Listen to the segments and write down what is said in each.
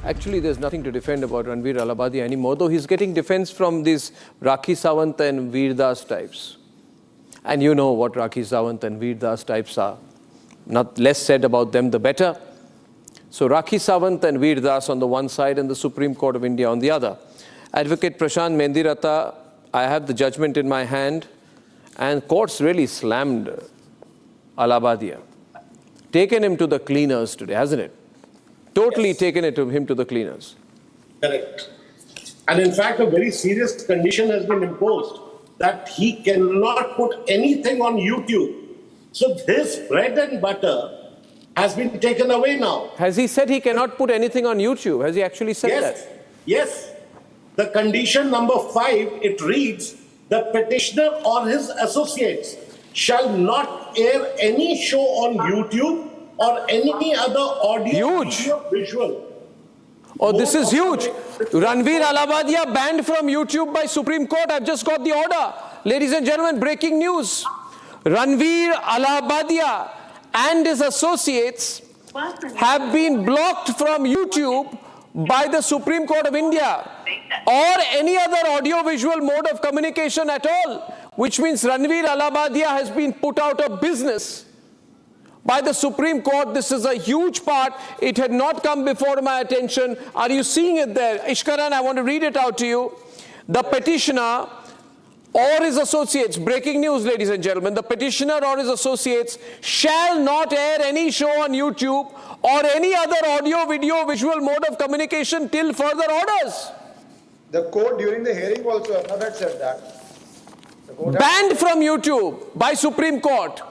Actually, there's nothing to defend about Ranveer Allahbadia anymore, though he's getting defense from these Rakhi Sawant and Veer Das types. And you know what Rakhi Sawant and Veer Das types are. Not less said about them, the better. So Rakhi Sawant and Veer Das on the one side and the Supreme Court of India on the other. Advocate Prashant Mendirata, I have the judgment in my hand, and courts really slammed Allahbadia. Taken him to the cleaners today, hasn't it? Totally yes. Taken him to the cleaners. Correct. And in fact, a very serious condition has been imposed that he cannot put anything on YouTube. So this bread and butter has been taken away now. Has he said he cannot put anything on YouTube? Has he actually said that? Yes. The condition number 5, it reads, the petitioner or his associates shall not air any show on YouTube or any other audio, video, visual. Oh, this is huge. Ranveer Allahbadia banned from YouTube by Supreme Court. I've just got the order. Ladies and gentlemen, breaking news. Ranveer Allahbadia and his associates have been blocked from YouTube by the Supreme Court of India or any other audio-visual mode of communication at all, which means Ranveer Allahbadia has been put out of business by the Supreme Court. This is a huge part. It had not come before my attention. Are you seeing it there? Ishkaran, I want to read it out to you. The petitioner or his associates, breaking news, ladies and gentlemen, the petitioner or his associates shall not air any show on YouTube or any other audio, video, visual mode of communication till further orders. The court during the hearing also had said that. Banned from YouTube by Supreme Court.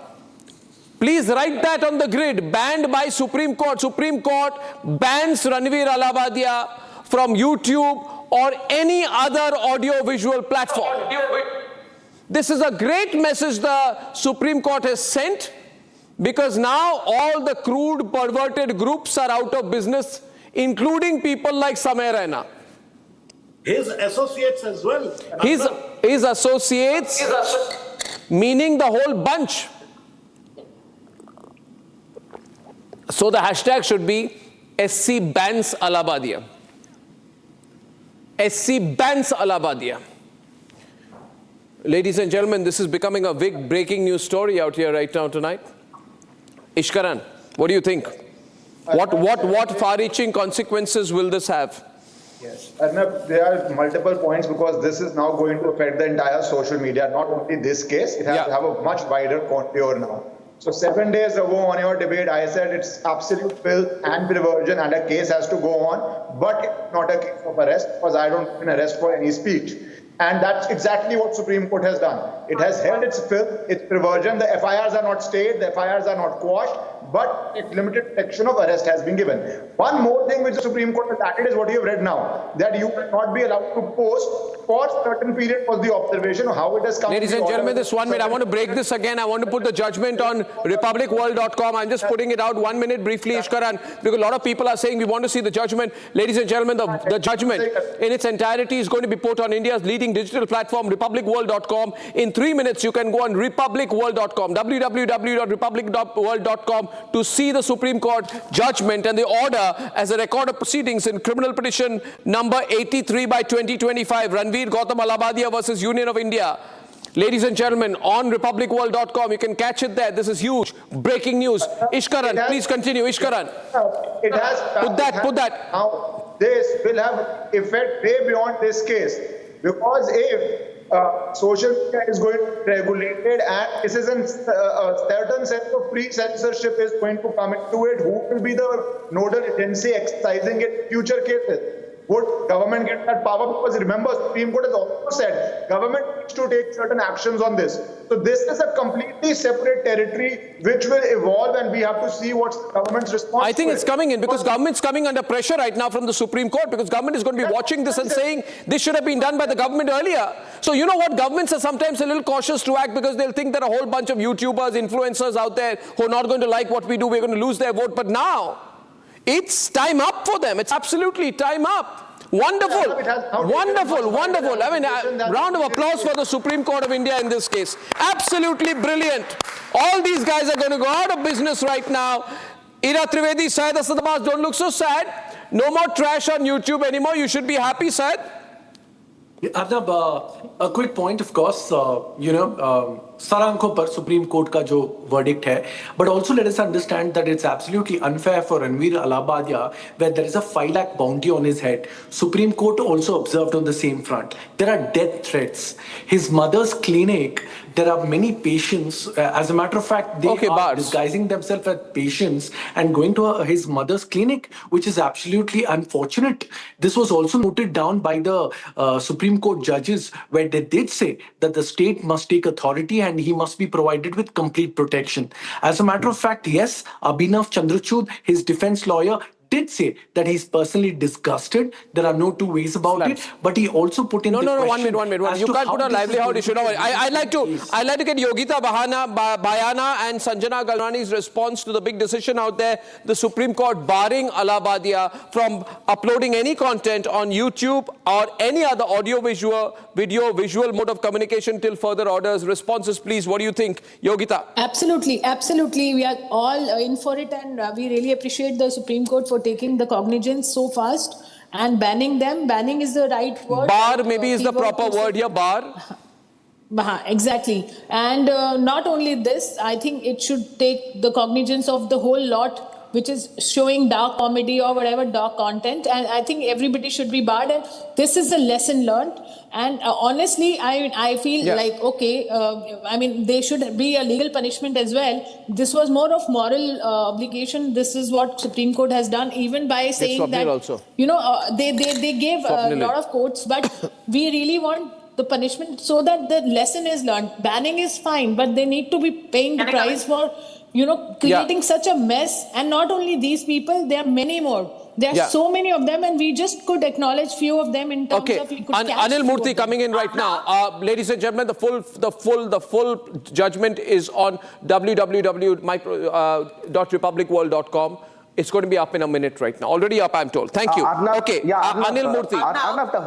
Please write that on the grid. Banned by Supreme Court. Supreme Court bans Ranveer Allahbadia from YouTube or any other audio-visual platform. This is a great message the Supreme Court has sent, because now all the crude, perverted groups are out of business, including people like Samay, Raina. His associates as well. His associates, meaning the whole bunch. So the hashtag should be SC bans Allahbadia. SC bans Allahbadia. Ladies and gentlemen, this is becoming a big breaking news story out here right now tonight. Ishkaran, what do you think? What far-reaching consequences will this have? Yes, Arnab, there are multiple points, because this is now going to affect the entire social media, not only this case, it has to have a much wider contour now. So 7 days ago on your debate, I said it's absolute filth and perversion and a case has to go on, but it's not a case of arrest, because I don't arrest for any speech. And that's exactly what Supreme Court has done. It has held its filth, its perversion. The FIRs are not stayed, the FIRs are not quashed, but a limited section of arrest has been given. One more thing which the Supreme Court has added is what you have read now, that you will not be allowed to post for a certain period was the observation of how it has come. Ladies and gentlemen, this 1 minute, I want to break this again. I want to put the judgment on republicworld.com. I'm just putting it out 1 minute briefly, Ishkaran, because a lot of people are saying we want to see the judgment. Ladies and gentlemen, the judgment in its entirety is going to be put on India's leading digital platform, republicworld.com. In 3 minutes, you can go on republicworld.com, www.republicworld.com, to see the Supreme Court judgment and the order as a record of proceedings in criminal petition number 83 by 2025, Ranveer Gautam Allahbadia versus Union of India. Ladies and gentlemen, on republicworld.com, you can catch it there. This is huge. Breaking news. Ishkaran, please continue. Ishkaran. It has. Put that. Now, this will have effect way beyond this case. Because if social media is going to be regulated and this is a certain sense of free censorship is going to come into it, who will be the nodal agency exercising it in future cases? Would government get that power? Because remember, Supreme Court has also said government needs to take certain actions on this. So this is a completely separate territory which will evolve, and we have to see what's the government's response. I think it's coming in because government's coming under pressure right now from the Supreme Court, because government is going to be watching this and saying this should have been done by the government earlier. So you know what, governments are sometimes a little cautious to act because they'll think there are a whole bunch of YouTubers, influencers out there who are not going to like what we do. We're going to lose their vote. But now it's time up for them. It's absolutely time up. Wonderful, wonderful, wonderful. I mean, a round of applause for the Supreme Court of India in this case. Absolutely brilliant. All these guys are going to go out of business right now. Ira Trivedi, Syed Asad Abbas, don't look so sad. No more trash on YouTube anymore. You should be happy, Syed. Arnab, a quick point, of course, सारा आंखों पर supreme court का जो verdict है, but also let us understand that it's absolutely unfair for Ranveer Allahbadia where there is a 5 lakh bounty on his head. Supreme Court also observed on the same front. There are death threats. His mother's clinic, there are many patients. As a matter of fact, they are disguising themselves as patients and going to his mother's clinic, which is absolutely unfortunate. This was also noted down by the Supreme Court judges where they did say that the state must take authority and he must be provided with complete protection. As a matter of fact, yes, Abhinav Chandrachud, his defense lawyer, did say that he's personally disgusted. There are no two ways about it. But he also put in the question. One minute. You can't put a livelihood issue. No, I'd like to get Yogita Bayana and Sanjana Galrani's response to the big decision out there. The Supreme Court barring Allahbadia from uploading any content on YouTube or any other audio, visual mode of communication till further orders. Responses, please. What do you think, Yogita? Absolutely. We are all in for it, and we really appreciate the Supreme Court for taking the cognizance so fast and banning them. Banning is the right word. Bar maybe is the proper word here, bar. Exactly. And not only this, I think it should take the cognizance of the whole lot which is showing dark comedy or whatever dark content, and I think everybody should be barred, and this is a lesson learned. And honestly, I feel like, okay, there should be a legal punishment as well. This was more of moral obligation. This is what Supreme Court has done, even by saying that, also. They gave a lot of quotes, but we really want the punishment so that the lesson is learned. Banning is fine, but they need to be paying the price for creating such a mess. And not only these people, there are many more. There are so many of them, and we just could acknowledge few of them in terms of. Anil Murthy coming in right now. Ladies and gentlemen, the full judgment is on www.republicworld.com. It's going to be up in a minute right now. Already up, I'm told. Thank you. Anil Murthy.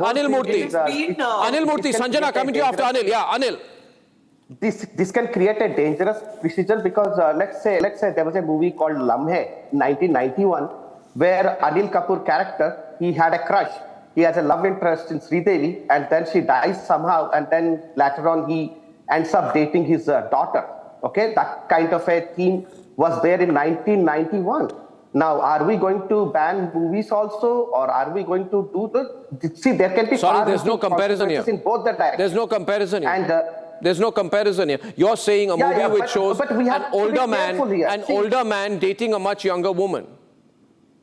Anil Murthy. Sanjana, coming to you after Anil. Yeah, Anil. This can create a dangerous precedent because let's say there was a movie called Lamhe, 1991, where Anil Kapoor character, he had a crush. He has a love interest in Sridevi, and then she dies somehow, and then later on he ends up dating his daughter. Okay, that kind of a theme was there in 1991. Now, are we going to ban movies also, or are we going to do the? See, there can be. Sorry, there's no comparison here. In both the directions. There's no comparison here. And there's no comparison here. You're saying a movie which shows an older man dating a much younger woman.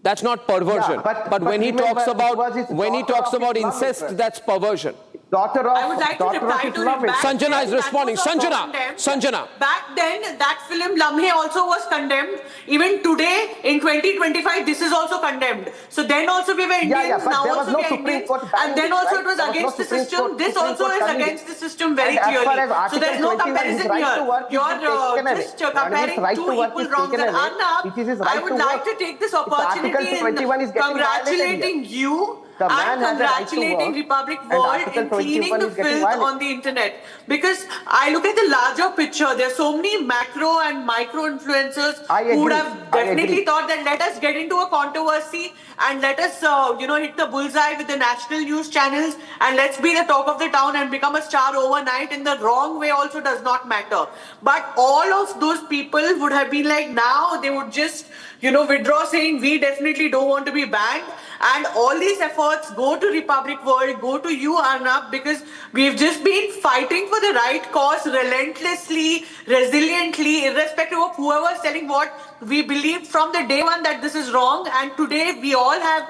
That's not perversion. But when he talks about incest, that's perversion. I would like to reply to it. Sanjana is responding. Sanjana. Back then, that film Lamhe also was condemned. Even today, in 2025, this is also condemned. So then also we were Indians, now also we are Indians. And then also it was against the system. This also is against the system very clearly. So there's no comparison here. You're just comparing two equal wrongs. And Arnab, I would like to take this opportunity in congratulating you and congratulating Republic World in cleaning the filth on the internet. Because I look at the larger picture, there are so many macro and micro influencers who would have definitely thought that let us get into a controversy and let us hit the bullseye with the national news channels and let's be the talk of the town and become a star overnight. In the wrong way also does not matter. But all of those people would have been like, now they would just withdraw, saying we definitely don't want to be banned. And all these efforts go to Republic World, go to you, Arnab, because we've just been fighting for the right cause relentlessly, resiliently, irrespective of whoever's telling what. We believed from the day one that this is wrong, and today we all have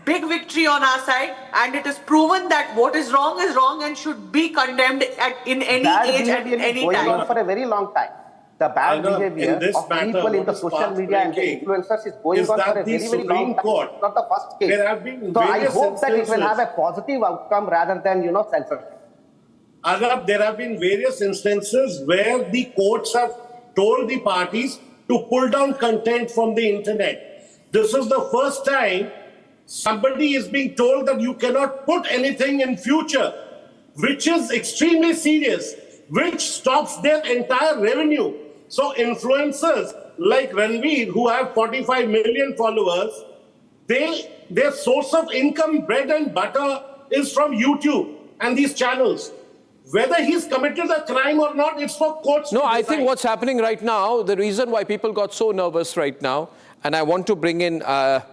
big victory on our side, and it is proven that what is wrong and should be condemned in any age and any time. Going on for a very long time. The bad behavior of people in the social media and the influencers is going on for a very, very long time. It's not the first case. So I hope that it will have a positive outcome rather than, censorship. Arnab, there have been various instances where the courts have told the parties to pull down content from the internet. This is the first time somebody is being told that you cannot put anything in future, which is extremely serious, which stops their entire revenue. So influencers like Ranveer, who have 45 million followers, their source of income, bread and butter, is from YouTube and these channels. Whether he's committed a crime or not, it's for courts to No, I decide. think what's happening right now, the reason why people got so nervous right now, and I want to bring in Ira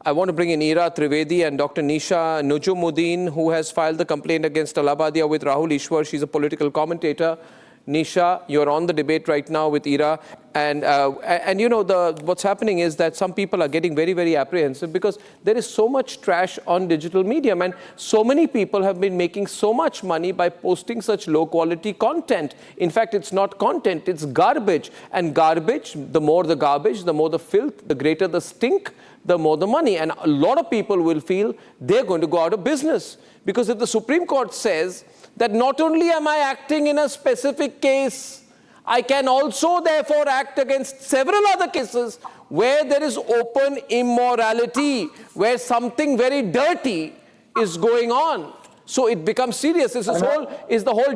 Trivedi and Dr. Nisha Nujumuddin, who has filed the complaint against Allahabadia with Rahul Ishwar. She's a political commentator. Nisha, you're on the debate right now with Ira, and you know what's happening is that some people are getting very, very apprehensive because there is so much trash on digital medium, and so many people have been making so much money by posting such low quality content. In fact, it's not content, it's garbage, and garbage, the more the filth, the greater the stink, the more the money, and a lot of people will feel they're going to go out of business. Because if the Supreme Court says that not only am I acting in a specific case, I can also therefore act against several other cases where there is open immorality, where something very dirty is going on. So it becomes serious. This is the whole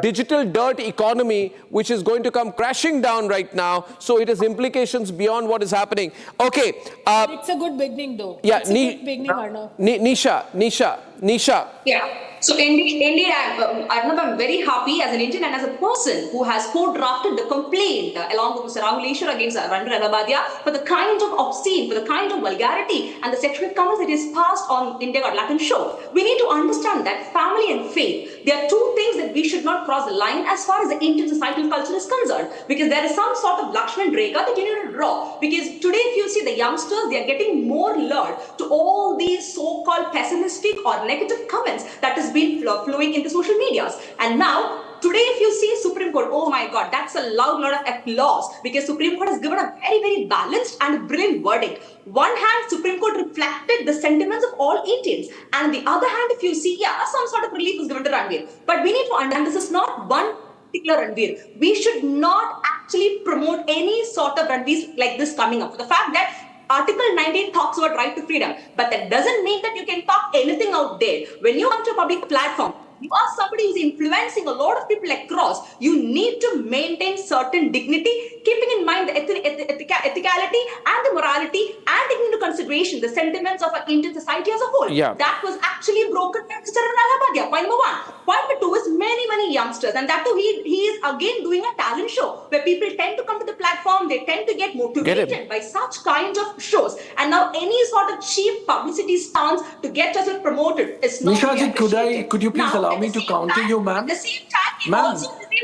digital dirt economy, which is going to come crashing down right now. So it has implications beyond what is happening. Okay. It's a good beginning, though. Yeah, it's a good beginning, Arnab. Nisha. Yeah. So indeed, Arnab, I'm very happy as an Indian and as a person who has co-drafted the complaint along with Mr. Rahul Ishwar against Ranveer Allahbadia for the kind of obscene, for the kind of vulgarity and the sexual comments that is passed on India Got Latent show. We need to understand that family and faith, there are two things that we should not cross the line as far as the Indian societal culture is concerned, because there is some sort of Lakshman Rekha that you need to draw. Because today, if you see the youngsters, they are getting more lured to all these so-called pessimistic or negative comments that is been flowing in the social medias. And now, today, if you see Supreme Court, oh my God, that's a loud of applause, because Supreme Court has given a very, very balanced and brilliant verdict. One hand, Supreme Court reflected the sentiments of all Indians. And on the other hand, if you see, yeah, some sort of relief was given to Ranveer. But we need to understand this is not one particular Ranveer. We should not actually promote any sort of Ranveers like this coming up. The fact that Article 19 talks about right to freedom, but that doesn't mean that you can talk anything out there. When you come to a public platform, you are somebody who's influencing a lot of people across. You need to maintain certain dignity, keeping in mind the ethicality and the morality, and taking into consideration the sentiments of our Indian society as a whole. Yeah. That was actually broken by Mr. Allahabadia. Point number one. Point number two is many youngsters, and that too he is again doing a talent show where people tend to come to the platform, they tend to get motivated by such kind of shows. And now any sort of cheap publicity stance to get yourself promoted is not. Nishaji, could you please allow me to counter you, ma'am? At the same time, Ma'am,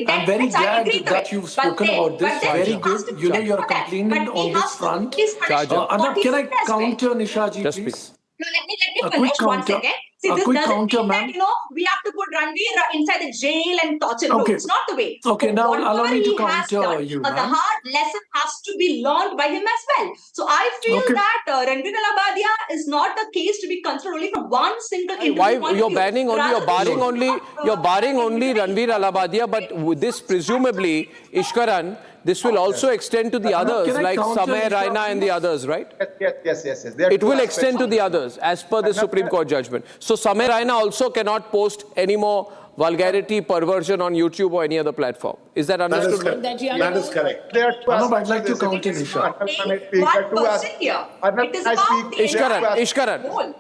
I'm very glad that you've spoken about this. Very good. You know, you're a complainant on this front. Arnab, can I counter Nishaji, Just please? No, let me finish one second. See, this doesn't mean that, we have to put Ranveer inside the jail and torture. No, it's not the way. Okay, now allow me to counter you, the hard lesson has to be learned by him as well. So I feel that Ranveer Allahbadia is not the case to be considered only from one single individual. Why you're barring only Ranveer Allahbadia, but with this presumably, Ishkaran, this will also extend to the others like Samay, Raina and the others, right? Yes. It will extend to the others as per the Supreme Court judgment. So Samay, Raina also cannot post any more vulgarity, perversion on YouTube or any other platform. Is that understood? That is correct. Arnab, I'd like to counter Nisha. One person here. It is about the Ishkaran.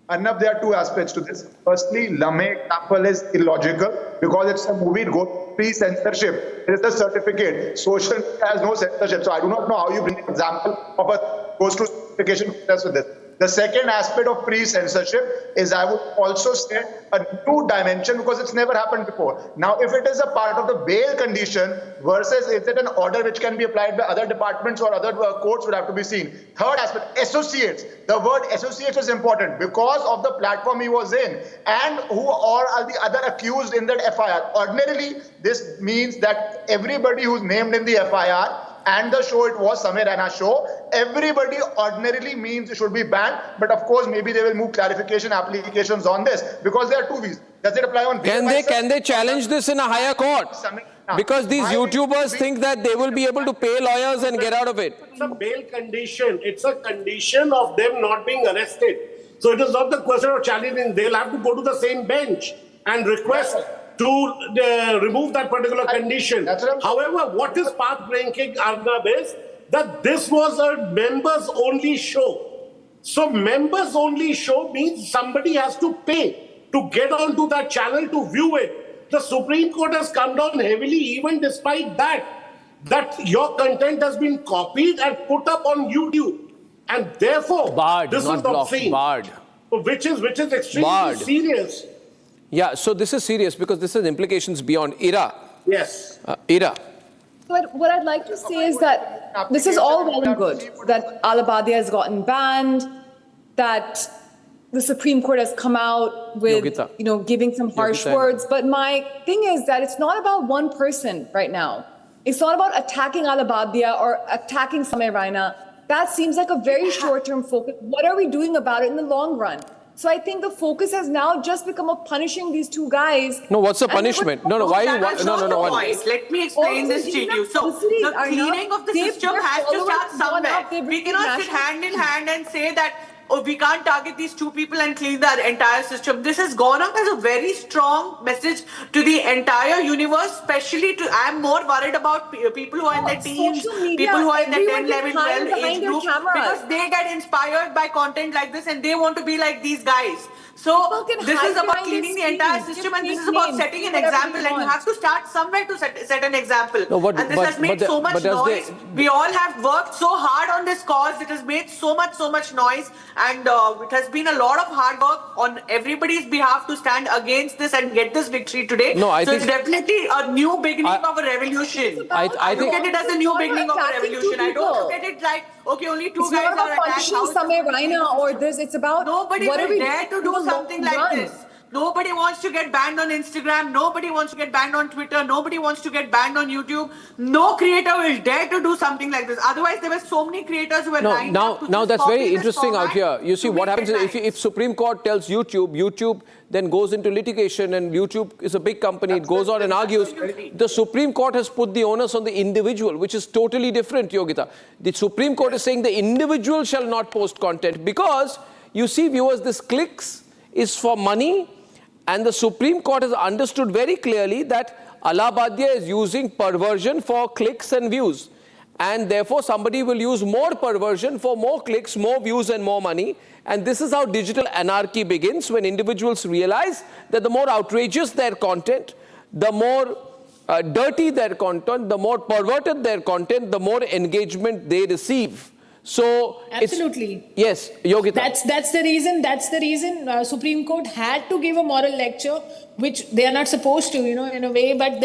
Arnab, there are two aspects to this. Firstly, Lamhe example is illogical because it's a movie, it goes pre-censorship. It is a certificate. Social media has no censorship. So I do not know how you bring an example of a goes through certification process with this. The second aspect of pre-censorship is, I would also say, a new dimension because it's never happened before. Now, if it is a part of the bail condition versus is it an order which can be applied by other departments or other courts would have to be seen. Third aspect, associates. The word associates is important because of the platform he was in and who are the other accused in that FIR. Ordinarily, this means that everybody who's named in the FIR and the show, it was Samay Raina show, everybody ordinarily means it should be banned, but of course maybe they will move clarification applications on this because there are two views. Does it apply on Can they challenge this in a higher court? Because these YouTubers think that they will be able to pay lawyers and get out of it. It's a bail condition. It's a condition of them not being arrested. So it is not the question of challenging. They'll have to go to the same bench and request to remove that particular condition. That's what I'm- However, what is path-breaking, Arnab, is that this was a members-only show. So members-only show means somebody has to pay to get onto that channel to view it. The Supreme Court has come down heavily even despite that your content has been copied and put up on YouTube. And therefore, Barred, this not is blocked, obscene. barred. Which is extremely Barred. serious. Yeah, so this is serious because this has implications beyond IRA. Yes. IRA. What I'd like to say is that this is all well and good, that ALLAHBADIA has gotten banned, that the Supreme Court has come out with, Yogita. giving some harsh Yogita. words. But my thing is that it's not about one person right now. It's not about attacking ALLAHBADIA or attacking Samay, Raina. That seems like a very short-term focus. What are we doing about it in the long run? So I think the focus has now just become of punishing these two guys. No, what's the punishment? No, why? That's not the One. point. Let me explain this to you. So the cleaning of the system has to start somewhere. We cannot sit hand in hand and say that, oh, we can't target these two people and clean the entire system. This has gone up as a very strong message to the entire universe, especially to, I'm more worried about people who are in their teens, people who are in their 10, 11, 12 age group, because they get inspired by content like this and they want to be like these guys. So this is about cleaning the entire system, and this is about setting an example, and you have to start somewhere to set an example. No, and this has made so much noise. We all have worked so hard on this cause. It has made so much noise, and it has been a lot of hard work on everybody's behalf to stand against this and get this victory today. No, I so think it's definitely a new beginning of a revolution. I look think at it as a new beginning of a revolution. I don't look at it like, okay, only two guys are attacked. Samay, Raina, or this. It's about nobody will dare to do something like this. Nobody wants to get banned on Instagram. Nobody wants to get banned on Twitter. Nobody wants to get banned on YouTube. No creator will dare to do something like this. Otherwise, there were so many creators who were lined up to now that's copy very this interesting out here. You see, what happens is if Supreme Court tells YouTube then goes into litigation, and YouTube is a big company, it goes on and argues. The Supreme Court has put the onus on the individual, which is totally different, Yogita. The Supreme Court is saying the individual shall not post content because, you see, viewers, this clicks is for money. And the Supreme Court has understood very clearly that ALLAHBADIA is using perversion for clicks and views. And therefore, somebody will use more perversion for more clicks, more views and more money. And this is how digital anarchy begins, when individuals realize that the more outrageous their content, the more dirty their content, the more perverted their content, the more engagement they receive. So absolutely, yes, Yogita. That's the reason Supreme Court had to give a moral lecture, which they are not supposed to, in a way. But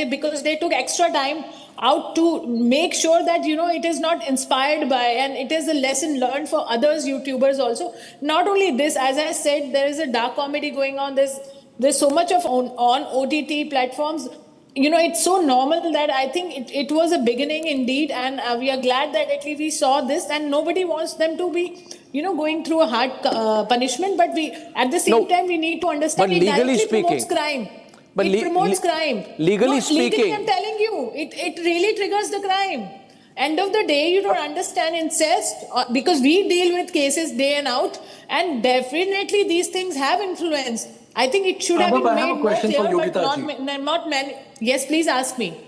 because they took extra time out to make sure that it is not inspired by, and it is a lesson learned for others YouTubers also. Not only this, as I said, there is a dark comedy going on. There's so much of on OTT platforms. It's so normal that I think it was a beginning indeed, and we are glad that at least we saw this, and nobody wants them to be, going through a hard punishment. But at the same time, we need to understand it directly promotes crime. But it promotes crime. Legally speaking, I'm telling you, it really triggers the crime. End of the day, you don't understand incest, because we deal with cases day and out, and definitely these things have influence. I think it should have been made more clear, but not many. Yes, please ask me.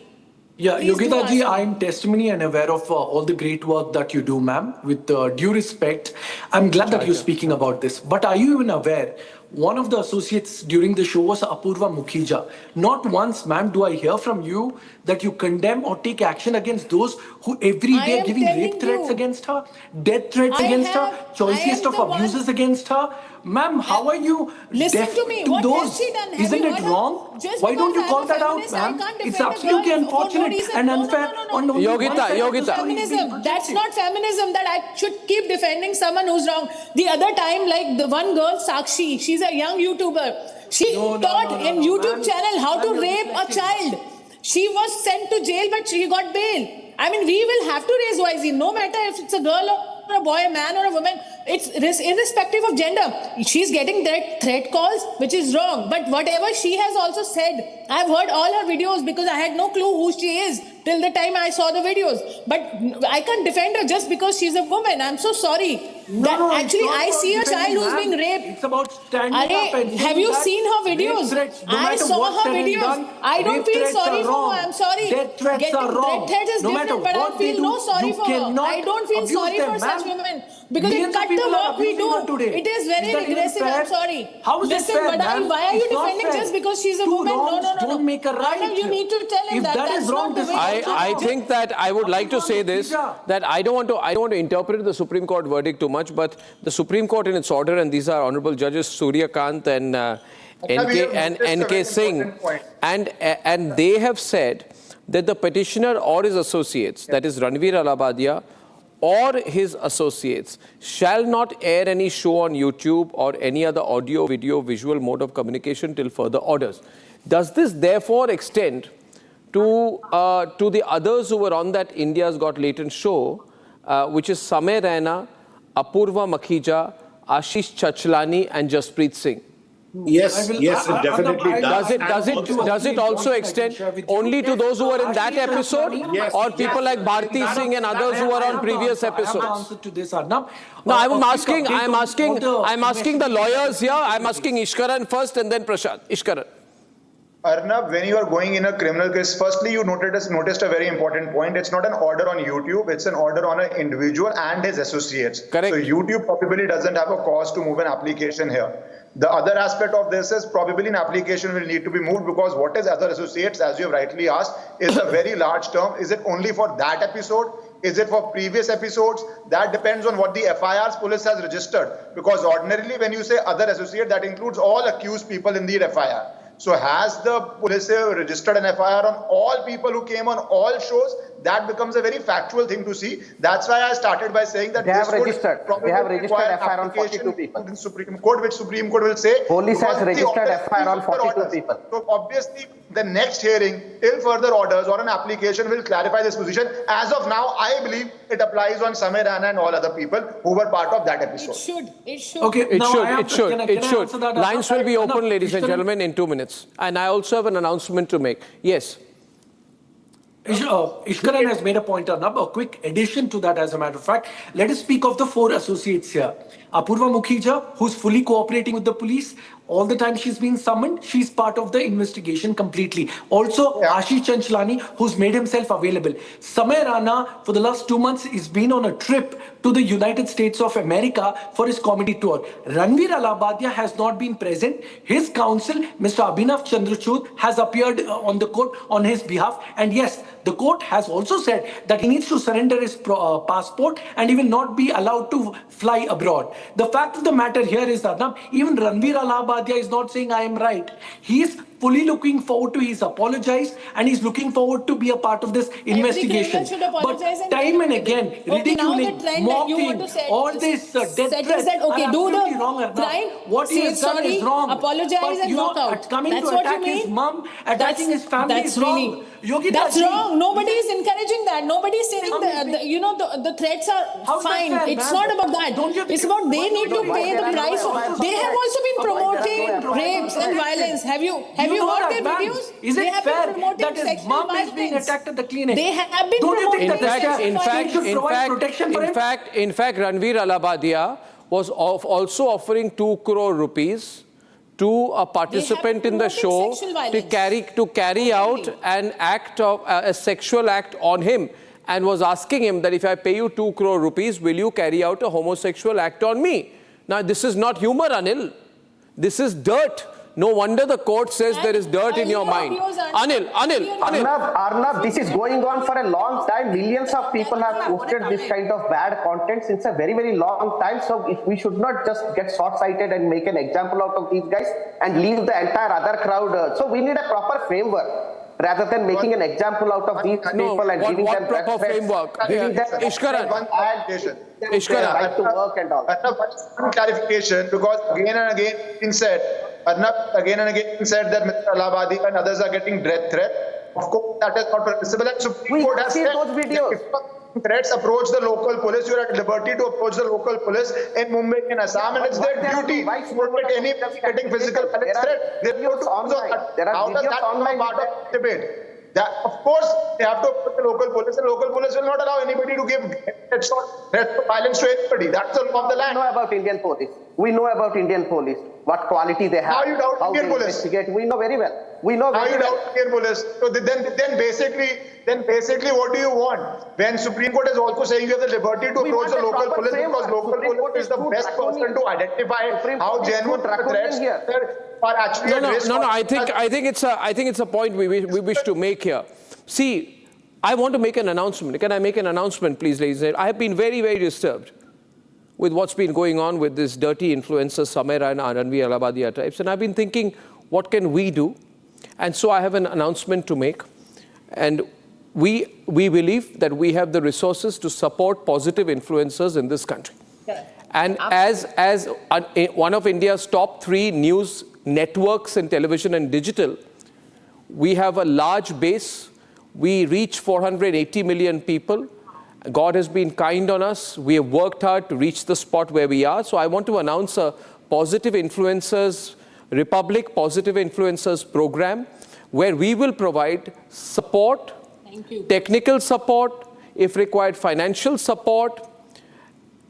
Yeah, Please Yogita ji, do ask I'm testimony and aware of all the great work that you do, ma'am. With due respect, I'm glad that you're speaking about this. But are you even aware? One of the associates during the show was Apurva Mukhija. Not once, ma'am, do I hear from you that you condemn or take action against those who every day are giving rape threats against her, death threats against her, choicest of abuses against her. Ma'am, how are you deaf to me. to What those? has she done? Isn't it wrong? Why don't you call that out, ma'am? It's absolutely unfortunate and unfair. Yogita. Feminism. That's not feminism, that I should keep defending someone who's wrong. The other time, like the one girl, Sakshi, she's a young YouTuber. She taught in YouTube channel how to rape a child. She was sent to jail, but she got bail. I mean, we will have to raise voices, no matter if it's a girl or a boy, a man or a woman. It's irrespective of gender. She's getting threat calls, which is wrong. But whatever she has also said, I've heard all her videos because I had no clue who she is. till the time I saw the videos. But I can't defend her just because she's a woman. I'm so sorry. Actually, I see a child who's being raped. It's about standing up and have you seen her videos? I saw her videos. I don't feel sorry for her. I'm sorry. Death threats are wrong. Death threats is different, but I feel no sorry for her. I don't feel sorry for such women. Because it cut the work we do. It is very regressive. I'm sorry. How is Listen, fair, but why are you defending just because she's a woman? No. Don't make a right. Arnab, you need to tell him that. That's not the way. I think that I would like to say this, that I don't want to interpret the Supreme Court verdict too much, but the Supreme Court in its order, and these are Honorable Judges Surya Kant and N.K. Singh, and they have said that the petitioner or his associates, that is Ranveer Allahbadia, or his associates, shall not air any show on YouTube or any other audio, video, visual mode of communication till further orders. Does this therefore extend to the others who were on that India's Got Latent show, which is Samay, Raina, Apurva Makhija, Ashish Chachlani and Jaspreet Singh? Yes, it definitely does. Does it also extend only to those who were in that episode, or people like Bharti Singh and others who were on previous episodes? No, I'm asking the lawyers here. I'm asking Ishkaran first and then Prashant. Ishkaran. Arnab, when you are going in a criminal case, firstly, you noticed a very important point. It's not an order on YouTube. It's an order on an individual and his associates. Correct. So YouTube probably doesn't have a cause to move an application here. The other aspect of this is probably an application will need to be moved, because what is other associates, as you have rightly asked, is a very large term. Is it only for that episode? Is it for previous episodes? That depends on what the FIR's police has registered. Because ordinarily, when you say other associate, that includes all accused people in the FIR. So has the police registered an FIR on all people who came on all shows? That becomes a very factual thing to see. That's why I started by saying that they have registered FIR on 42 people. In Supreme Court, which Supreme Court will say. Police has registered FIR on 42 people. So obviously, the next hearing, till further orders or an application, will clarify this position. As of now, I believe it applies on Samay, Raina and all other people who were part of that episode. It should. Okay, it should. Lines will be open, ladies and gentlemen, in 2 minutes. And I also have an announcement to make. Yes. Ishkaran has made a point, Arnab. A quick addition to that, as a matter of fact. Let us speak of the 4 associates here. Apurva Mukhija, who's fully cooperating with the police. All the time she's been summoned, she's part of the investigation completely. Also, Ashish Chachlani, who's made himself available. Samay Raina, for the last 2 months, has been on a trip to the United States of America for his comedy tour. Ranveer Allahbadia has not been present. His counsel, Mr. Abhinav Chandrachud, has appeared on the court on his behalf. And yes, the court has also said that he needs to surrender his passport and he will not be allowed to fly abroad. The fact of the matter here is that even Ranveer Allahbadia is not saying I am right. He is fully looking forward to, he's apologized and he's looking forward to be a part of this investigation. But time and again, ridiculing, mocking, all this death threats are absolutely wrong, Arnab. What he has done is wrong. Apologize and walk out. Coming to attack his mom, attacking his family is wrong. That's wrong. Nobody is encouraging that. Nobody is saying the threats are fine. It's not about that. It's about they need to pay the price. They have also been promoting rapes and violence. Have you heard their videos? Is it fair that his mom is being attacked at the clinic? They have been promoting. In fact, Ranveer Allahbadia was also offering 2 crore rupees to a participant in the show to carry out an act of a sexual act on him, and was asking him that if I pay you 2 crore rupees, will you carry out a homosexual act on me? Now, this is not humor, Anil. This is dirt. No wonder the court says there is dirt in your mind. Anil. Arnab, this is going on for a long time. Millions of people have posted this kind of bad content since a very, very long time. So if we should not just get short-sighted and make an example out of these guys and leave the entire other crowd. So we need a proper framework, rather than making an example out of these people and giving them proper framework. Ishkaran. Right to work and all. One clarification, because again and again been said, Arnab again and again said that Mr. Allahbadia and others are getting death threat. Of course, that is not permissible. And Supreme Court has said those videos. If threats approach the local police, you are at liberty to approach the local police in Mumbai, in Assam, and it's their duty to protect any getting physical threat. How does that become part of the debate? That, of course, they have to put the local police. The local police will not allow anybody to give threats or violence to anybody. That's the law of the land. We know about Indian police. We know about Indian police. What quality they have. How you doubt how Indian they police? investigate. We know very well. We know How very you well. doubt Indian police? So then basically, what do you want? When Supreme Court is also saying you have the liberty to approach the local police because local police is the best person to identify how genuine the threats are actually at risk. No. I think it's a point we wish to make here. See, I want to make an announcement. Can I make an announcement, please, ladies and gentlemen? I have been very, very disturbed with what's been going on with this dirty influencer Samay, Raina, Ranveer Allahbadia types, and I've been thinking, what can we do? And so I have an announcement to make, and we believe that we have the resources to support positive influencers in this country. Yeah. And as one of India's top 3 news networks in television and digital, we have a large base. We reach 480 million people. God has been kind on us. We have worked hard to reach the spot where we are. So I want to announce a Positive Influencers Republic Positive Influencers program where we will provide support, technical support, if required financial support,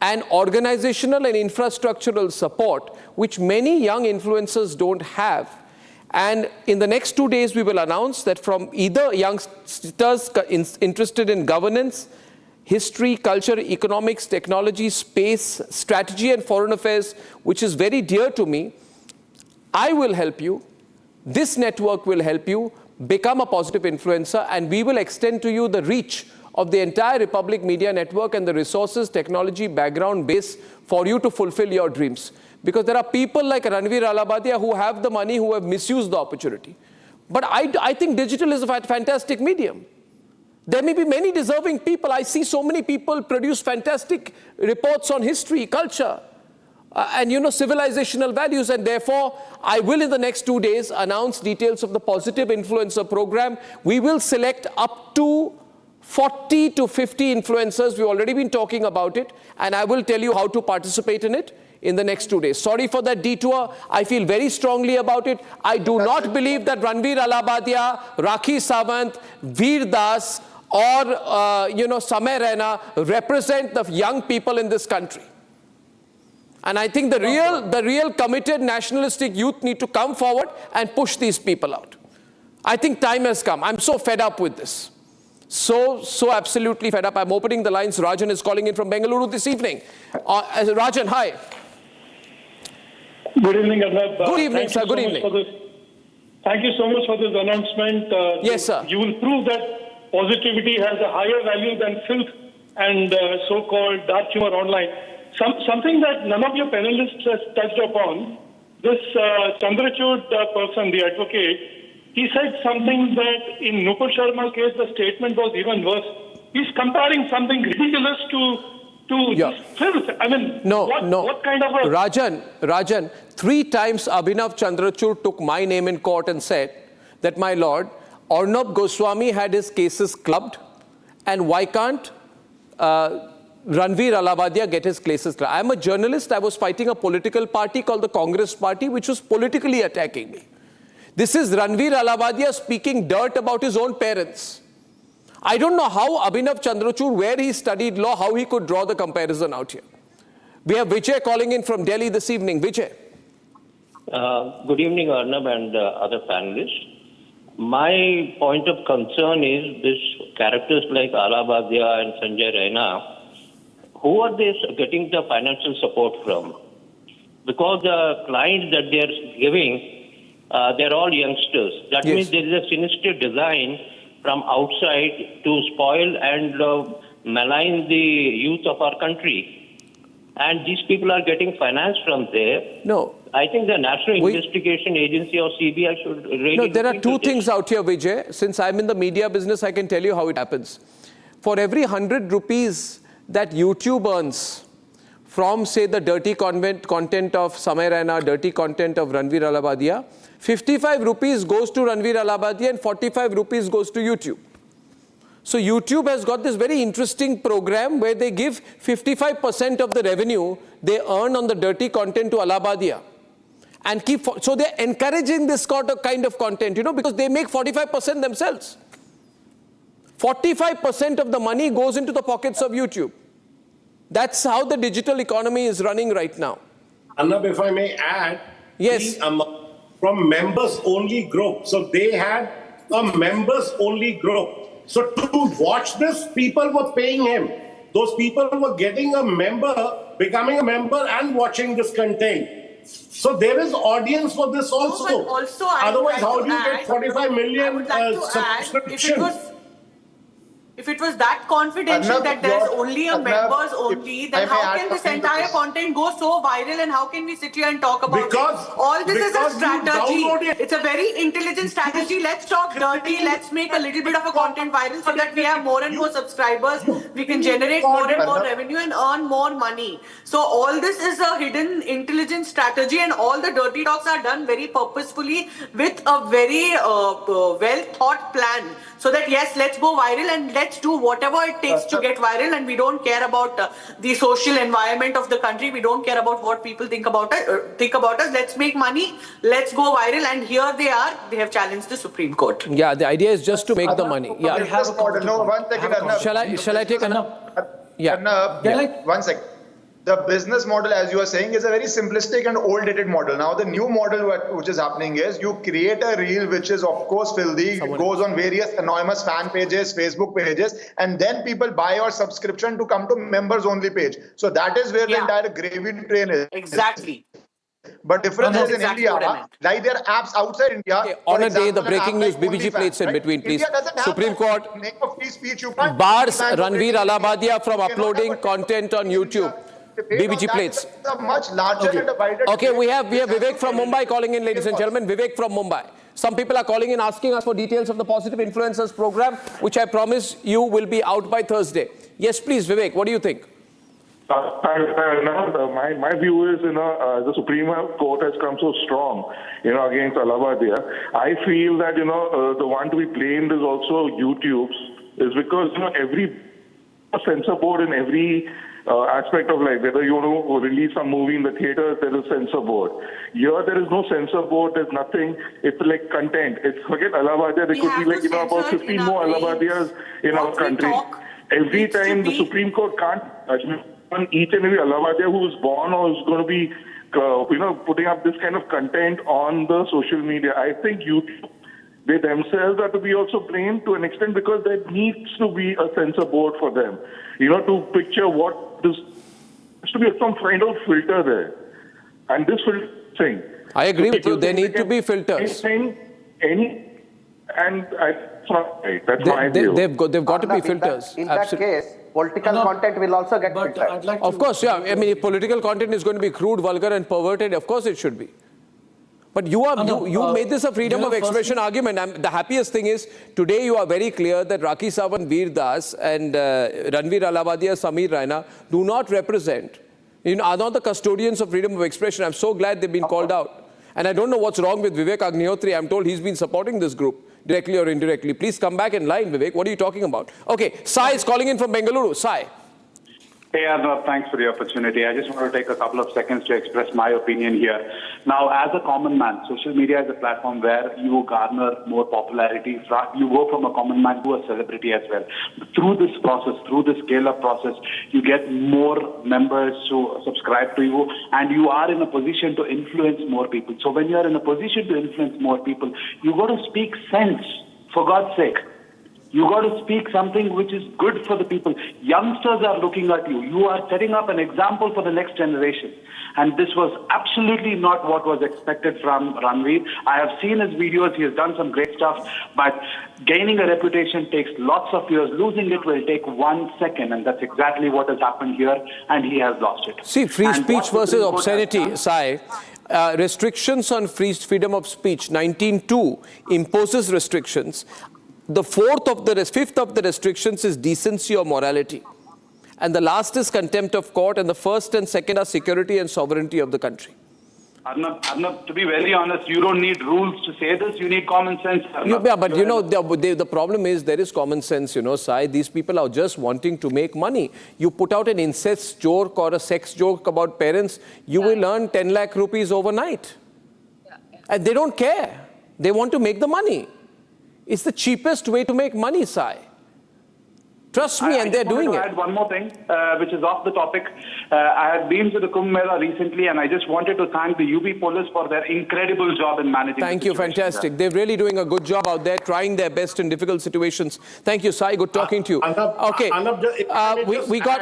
and organizational and infrastructural support, which many young influencers don't have. And in the next 2 days, we will announce that from either youngsters interested in governance, history, culture, economics, technology, space, strategy, and foreign affairs, which is very dear to me, I will help you. This network will help you become a positive influencer, and we will extend to you the reach of the entire Republic Media Network and the resources, technology, background base for you to fulfill your dreams. Because there are people like Ranveer Allahbadia who have the money, who have misused the opportunity. But I think digital is a fantastic medium. There may be many deserving people. I see so many people produce fantastic reports on history, culture, and civilizational values, and therefore I will in the next 2 days announce details of the Positive Influencer program. We will select up to 40 to 50 influencers. We've already been talking about it, and I will tell you how to participate in it in the next 2 days. Sorry for that detour. I feel very strongly about it. I do not believe that Ranveer Allahbadia, Rakhi Sawant, Veer Das, or Samay, Raina represent the young people in this country. And I think the real committed nationalistic youth need to come forward and push these people out. I think time has come. I'm so fed up with this. So absolutely fed up. I'm opening the lines. Rajan is calling in from Bengaluru this evening. Rajan, hi. Good evening, Arnab. Good evening, sir. Good evening. Thank you so much for this announcement. Yes, sir. You will prove that positivity has a higher value than filth and so-called dark humor online. Something that none of your panelists has touched upon, this Chandrachud person, the advocate, he said something that in Nupur Sharma's case, the statement was even worse. He's comparing something ridiculous to filth. I mean, what kind of a... Rajan, 3 times Abhinav Chandrachud took my name in court and said that, my lord, Arnab Goswami had his cases clubbed, and why can't Ranveer Allahbadia get his cases clubbed? I'm a journalist. I was fighting a political party called the Congress Party, which was politically attacking me. This is Ranveer Allahbadia speaking dirt about his own parents. I don't know how Abhinav Chandrachud, where he studied law, how he could draw the comparison out here. We have Vijay calling in from Delhi this evening. Vijay. Good evening, Arnab and other panelists. My point of concern is this characters like Allahbadia and Sanjay Raina, who are they getting the financial support from? Because the clients that they are giving, they're all youngsters. That means there is a sinister design from outside to spoil and malign the youth of our country. And these people are getting finance from there. No. I think the National Investigation Agency or CBI should really... No, there are 2 things out here, Vijay. Since I'm in the media business, I can tell you how it happens. For every 100 rupees that YouTube earns from, say, the dirty content of Samay Raina, dirty content of Ranveer Allahbadia, 55 rupees goes to Ranveer Allahbadia and 45 rupees goes to YouTube. So YouTube has got this very interesting program where they give 55% of the revenue they earn on the dirty content to Allahbadia. And so they're encouraging this kind of content, because they make 45% themselves. 45% of the money goes into the pockets of YouTube. That's how the digital economy is running right now. Arnab, if I may add, yes, from members only group. So they had a members only group. So to watch this, people were paying him. Those people were getting a member, becoming a member and watching this content. So there is audience for this also. No, but also otherwise, how do you get 45 million subscriptions? If it was that confidential Arnab, that there's only a Arnab, members only, then how can this entire content go so viral and how can we sit here and talk about it? All this is a strategy. It's a very intelligent strategy. Let's talk dirty. Let's make a little bit of a content viral so that we have more and more subscribers. We can generate more and more revenue and earn more money. So all this is a hidden intelligent strategy and all the dirty talks are done very purposefully with a very well thought plan. So that yes, let's go viral and let's do whatever it takes to get viral, and we don't care about the social environment of the country. We don't care about what people think about us. Let's make money. Let's go viral, and here they are. They have challenged the Supreme Court. Yeah, the idea is just to make the money. Yeah. No, 1 second, Arnab. Shall I take Arnab? Yeah. Arnab, 1 second. The business model, as you are saying, is a very simplistic and old-dated model. Now, the new model which is happening is you create a reel which is, of course, filthy. It goes on various anonymous fan pages, Facebook pages, and then people buy your subscription to come to members-only page. So that is where the entire gravy train is. Exactly. But difference is in India, like there are apps outside India. Okay, on a day, the breaking news, BBG plates in between, please. Supreme Court bars Ranveer Allahbadia from uploading content on YouTube. BBG plates. Much larger and a wider. Okay, we have Vivek from Mumbai calling in, ladies and gentlemen. Vivek from Mumbai. Some people are calling in asking us for details of the Positive Influencers program, which I promise you will be out by Thursday. Yes, please, Vivek, what do you think? My view is, the Supreme Court has come so strong, against Allahbadia. I feel that, the one to be blamed is also YouTube's, is because, every censor board in every aspect of life, whether you want to release a movie in the theaters, there is censor board. Here, there is no censor board, there's nothing. It's like content. Forget Allahbadia, there could be about 15 more Allahbadias in our country. Every time the Supreme Court can't on each and every Allahbadia who is born or is going to be, putting up this kind of content on the social media. I think YouTube, they themselves are to be also blamed to an extent because there needs to be a censor board for them. To picture what this, has to be some kind of filter there. And this filter thing. I agree with you. There need to be filters. That's my view. They've got to be filters. In that case, political content will also get filtered. Of course, yeah. I mean, if political content is going to be crude, vulgar and perverted, of course it should be. But you made this a freedom of expression argument. The happiest thing is, today you are very clear that Rakhi Sawant, Veer Das and Ranveer Allahbadia, Samir Raina do not represent, are not the custodians of freedom of expression. I'm so glad they've been called out. And I don't know what's wrong with Vivek Agnihotri. I'm told he's been supporting this group, directly or indirectly. Please come back in line, Vivek. What are you talking about? Okay, Sai is calling in from Bengaluru. Sai. Hey, Arnab, thanks for the opportunity. I just want to take a couple of seconds to express my opinion here. Now, as a common man, social media is a platform where you garner more popularity. You go from a common man to a celebrity as well. Through this process, through this scale-up process, you get more members to subscribe to you, and you are in a position to influence more people. So when you are in a position to influence more people, you got to speak sense, for God's sake. You got to speak something which is good for the people. Youngsters are looking at you. You are setting up an example for the next generation. And this was absolutely not what was expected from Ranveer. I have seen his videos. He has done some great stuff. But gaining a reputation takes lots of years. Losing it will take 1 second. And that's exactly what has happened here. And he has lost it. See, free speech versus obscenity, Sai. Restrictions on freedom of speech. 19.2 imposes restrictions. The fifth of the restrictions is decency or morality. And the last is contempt of court, and the first and second are security and sovereignty of the country. Arnab, to be very honest, you don't need rules to say this, you need common sense. Yeah, but the problem is there is common sense, Sai. These people are just wanting to make money. You put out an incest joke or a sex joke about parents, you will earn 10 lakh rupees overnight. And they don't care. They want to make the money. It's the cheapest way to make money, Sai. Trust me, and they're doing I it. add one more thing, which is off the topic. I had been to the Kumbh Mela recently, and I just wanted to thank the UP police for their incredible job in managing. Thank you, fantastic. They're really doing a good job out there, trying their best in difficult situations. Thank you, Sai. Good talking to you. Okay, we got.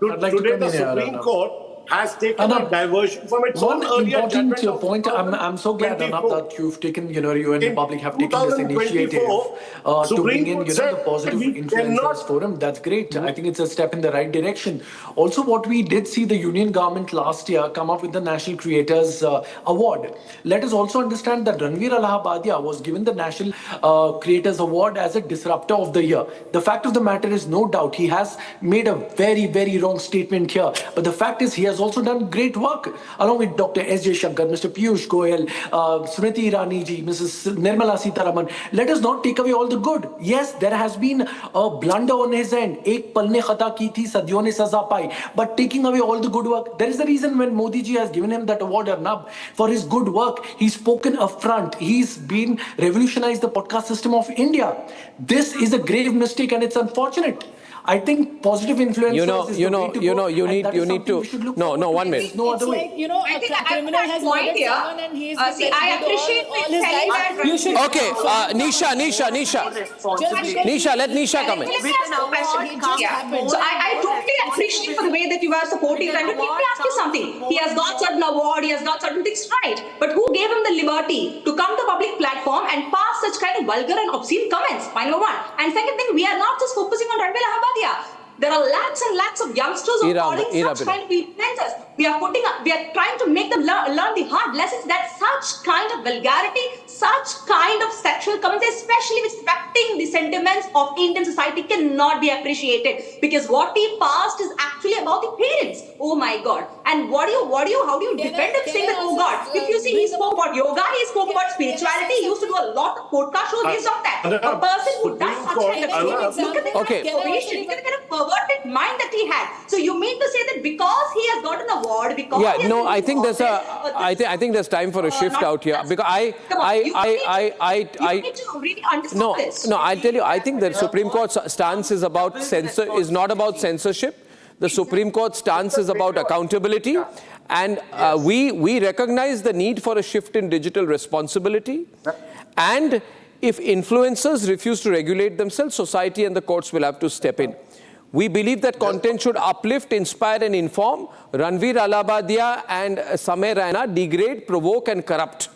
Today, the Supreme Court has taken a diversion from its own earlier important judgment. Point. I'm so glad, Arnab, that you've taken, you and the public have taken this initiative to bring in, the positive influencers forum. That's great. I think it's a step in the right direction. Also, what we did see the union government last year come up with the National Creators Award. Let us also understand that Ranveer Allahbadia was given the National Creators Award as a disruptor of the year. The fact of the matter is, no doubt, he has made a very, very wrong statement here. But the fact is, he has also done great work along with Dr. S.J. Shankar, Mr. Piyush Goyal, Smriti Irani ji, Mrs. Nirmala Sitharaman. Let us not take away all the good. Yes, there has been a blunder on his end. Ek pal ne khata ki thi, sadiyon ne saza pai. But taking away all the good work, there is a reason when Modi ji has given him that award, Arnab, for his good work. He's spoken upfront. He's been revolutionized the podcast system of India. This is a grave mistake, and it's unfortunate. I think positive influencers you need to no, 1 minute. No other way. I think a criminal has point here. I appreciate all his life. You should. Okay, Nisha, let Nisha come in. So I totally appreciate for the way that you are supporting and let me ask you something. He has got certain award, he has got certain things right. But who gave him the liberty to come to public platform and pass such kind of vulgar and obscene comments? Point number one. And second thing, we are not just focusing on Ranveer Allahbadia. There are lakhs and lakhs of youngsters who are calling such kind of influencers. We are trying to make them learn the hard lessons that such kind of vulgarity, such kind of sexual comments, especially respecting the sentiments of Indian society, cannot be appreciated. Because what he passed is actually about the parents. Oh my God! And how do you defend him saying that? Oh God! If you see, he spoke about yoga, he spoke about spirituality. He used to do a lot of podcast shows based on that. A person who does such kind of things, look at the kind of perversion, look at the kind of perverted mind that he had. So you mean to say that because he has gotten an award, because I think there's I think there's time for a shift out here, because I need to really understand this. No, I'll tell you, I think the Supreme Court's stance is not about censorship. The Supreme Court stance is about accountability, and we recognize the need for a shift in digital responsibility. And if influencers refuse to regulate themselves, society and the courts will have to step in. We believe that content should uplift, inspire and inform. Ranveer Allahbadia and Samay Raina degrade, provoke and corrupt.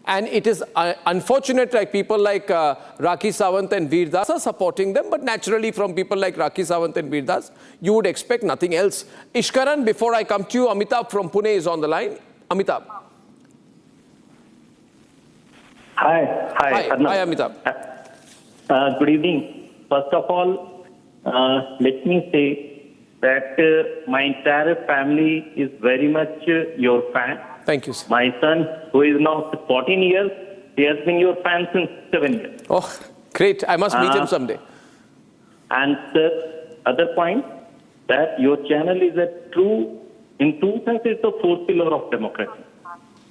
And it is unfortunate that people like Rakhi Sawant and Veerdas are supporting them, but naturally from people like Rakhi Sawant and Veerdas, you would expect nothing else. Ishkaran, before I come to you, Amitabh from Pune is on the line. Amitabh. Hi, Amitabh. Good evening. First of all, let me say that my entire family is very much your fan. Thank you, sir. My son, who is now 14 years, he has been your fan since 7 years. Oh, great. I must meet him someday. And the other point, that your channel is in two sense, it's the fourth pillar of democracy.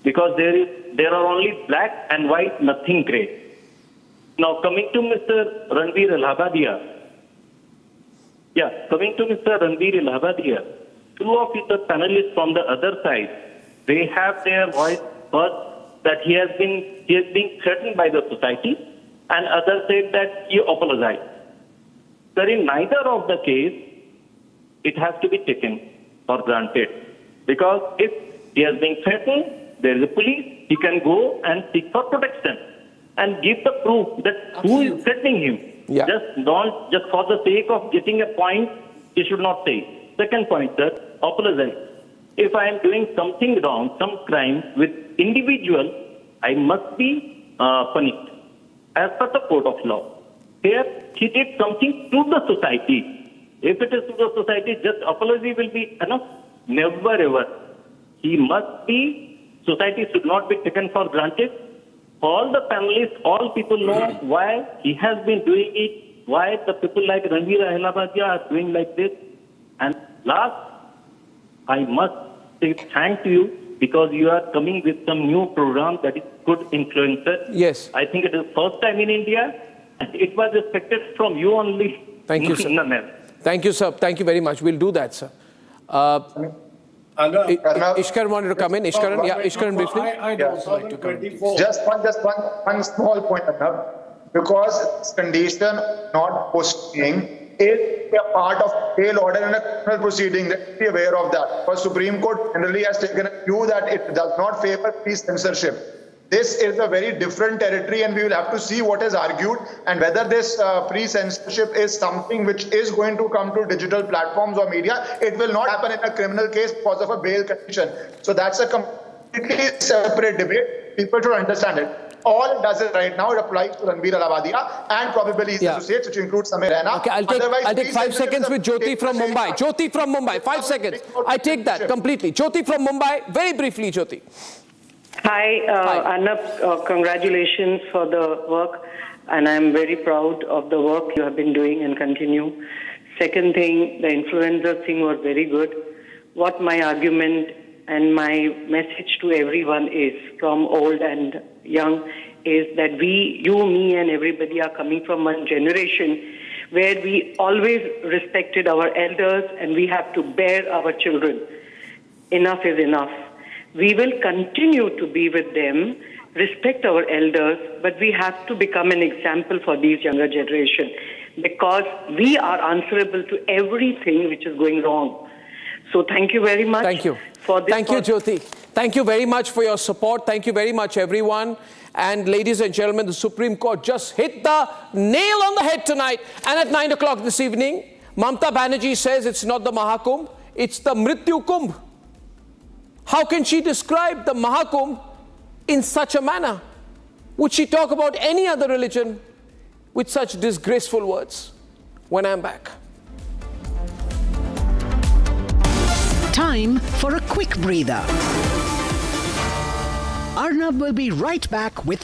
Because there are only black and white, nothing grey. Now, coming to Mr. Ranveer Allahbadia. Coming to Mr. Ranveer Allahbadia, two of the panelists from the other side, they have their voice first that he has been threatened by the society, and others said that he apologized. Sir, in neither of the case, it has to be taken for granted. Because if he has been threatened, there is a police, he can go and seek for protection and give the proof that who is threatening him. Just for the sake of getting a point, he should not say. Second point, sir, apologize. If I am doing something wrong, some crime with individual, I must be punished as per the code of law. Here, he did something to the society. If it is to the society, just apology will be enough. Never ever. He must be, society should not be taken for granted. All the families, all people know why he has been doing it, why the people like Ranveer Allahbadia are doing like this. And last, I must say thank to you because you are coming with some new program that is good influencer. Yes. I think it is first time in India, and it was expected from you only. Thank you, sir. None else. Thank you, sir. Thank you very much. We'll do that, sir. Ishkaran wanted to come in. Ishkaran, yeah, Ishkaran briefly. I'd also like to come in. Just one small point, Arnab. Because this condition not posting is a part of bail order in a criminal proceeding. Let's be aware of that. Because Supreme Court generally has taken a view that it does not favor free censorship. This is a very different territory, and we will have to see what is argued and whether this free censorship is something which is going to come to digital platforms or media. It will not happen in a criminal case because of a bail condition. So that's a completely separate debate. People should understand it. All it does is right now, it applies to Ranveer Allahbadia and probably his associates, which includes Samay, Raina. Okay, I'll take 5 seconds with Jyoti from Mumbai. Jyoti from Mumbai, 5 seconds. I take that completely. Jyoti from Mumbai, very briefly, Jyoti. Hi, Arnab, congratulations for the work, and I'm very proud of the work you have been doing and continue. Second thing, the influencer thing was very good. What my argument and my message to everyone is, from old and young, is that we, you, me, and everybody are coming from one generation where we always respected our elders and we have to bear our children. Enough is enough. We will continue to be with them, respect our elders, but we have to become an example for these younger generation because we are answerable to everything which is going wrong. So thank you very much. Thank you. For this. Thank you, Jyoti. Thank you very much for your support. Thank you very much, everyone. And ladies and gentlemen, the Supreme Court just hit the nail on the head tonight. And at 9 o'clock this evening, Mamata Banerjee says it's not the Mahakumbh, it's the Mrityu Kumbh. How can she describe the Mahakumbh in such a manner? Would she talk about any other religion with such disgraceful words? When I'm back. Time for a quick breather. Arnab will be right back with the